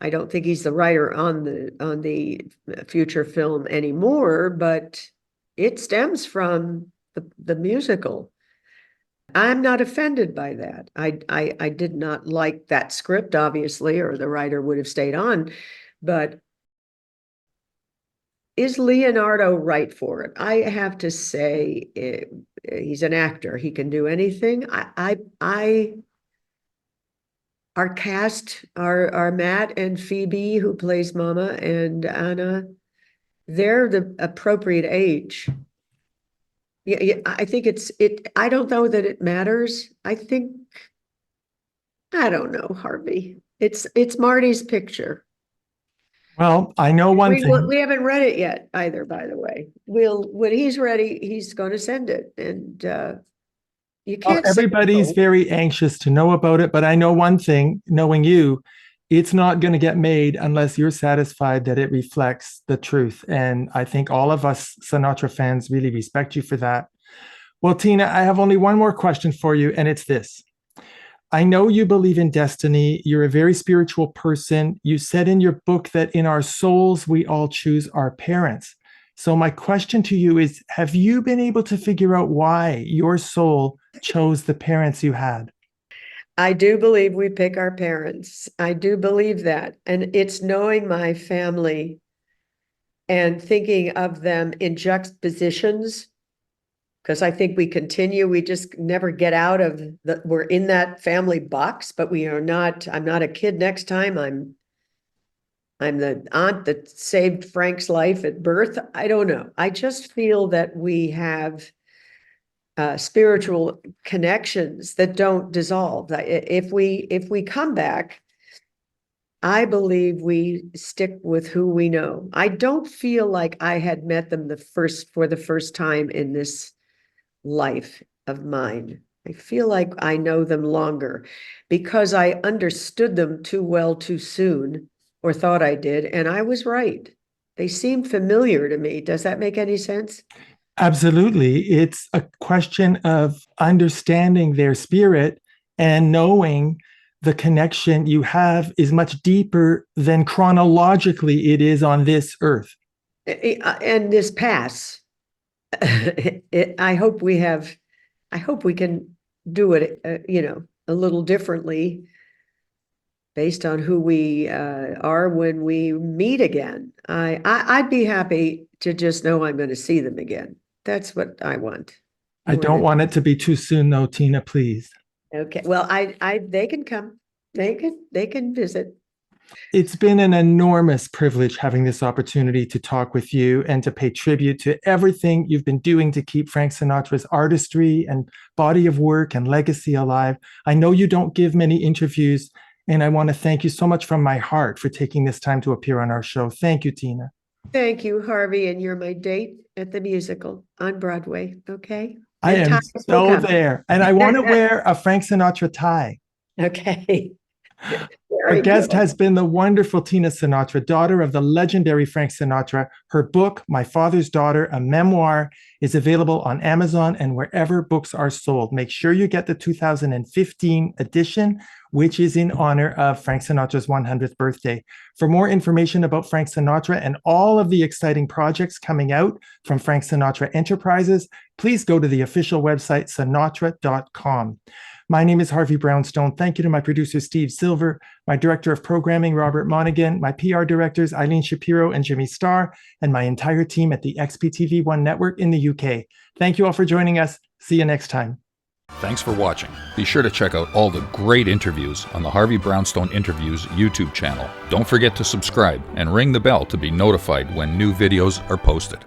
I don't think he's the writer on the future film anymore, but it stems from the musical. I'm not offended by that. I did not like that script, obviously, or the writer would have stayed on. But is Leonardo right for it? I have to say, he's an actor. He can do anything. Our cast, our Matt and Phoebe, who plays Mama, and Anna, they're the appropriate age. Yeah, I think I don't know that it matters. I don't know, Harvey. It's Marty's picture. Well, I know one thing. We haven't read it yet either, by the way. When he's ready, he's going to send it. And you can't everybody's very anxious to know about it, but I know one thing, knowing you, it's not going to get made unless you're satisfied that it reflects the truth. And I think all of us Sinatra fans really respect you for that. Well, Tina, I have only one more question for you, and it's this. I know you believe in destiny. You're a very spiritual person. You said in your book that in our souls, we all choose our parents. So my question to you is, have you been able to figure out why your soul chose the parents you had? I do believe we pick our parents. I do believe that. And it's knowing my family and thinking of them in juxtapositions, because I think we just never get out of we're in that family box, but I'm not a kid next time. I'm the aunt that saved Frank's life at birth. I don't know. I just feel that we have spiritual connections that don't dissolve. If we come back, I believe we stick with who we know. I don't feel like I had met them for the first time in this life of mine. I feel like I know them longer because I understood them too well too soon, or thought I did, and I was right. They seem familiar to me. Does that make any sense? Absolutely. It's a question of understanding their spirit and knowing the connection you have is much deeper than chronologically it is on this earth. And this pass. I hope we can do it, a little differently based on who we are when we meet again. I'd be happy to just know I'm going to see them again. That's what I want. I don't want it to be too soon, though, Tina, please. Okay. Well, they can come. They can visit. It's been an enormous privilege having this opportunity to talk with you and to pay tribute to everything you've been doing to keep Frank Sinatra's artistry and body of work and legacy alive. I know you don't give many interviews, and I want to thank you so much from my heart for taking this time to appear on our show. Thank you, Tina. Thank you, Harvey, and you're my date at the musical on Broadway, okay? I And am times will so come. there. And I want to wear a Frank Sinatra tie. Okay. Our Very guest good. has been the wonderful Tina Sinatra, daughter of the legendary Frank Sinatra. Her book, My Father's Daughter, a memoir, is available on Amazon and wherever books are sold. Make sure you get the 2015 edition, which is in honor of Frank Sinatra's 100th birthday. For more information about Frank Sinatra and all of the exciting projects coming out from Frank Sinatra Enterprises, please go to the official website, sinatra.com. My name is Harvey Brownstone. Thank you to my producer, Steve Silver, my director of programming, Robert Monaghan, my PR directors, Eileen Shapiro and Jimmy Starr, and my entire team at the XPTV1 network in the UK. Thank you all for joining us. See you next time. Thanks for watching. Be sure to check out all the great interviews on the Harvey Brownstone Interviews YouTube channel. Don't forget to subscribe and ring the bell to be notified when new videos are posted.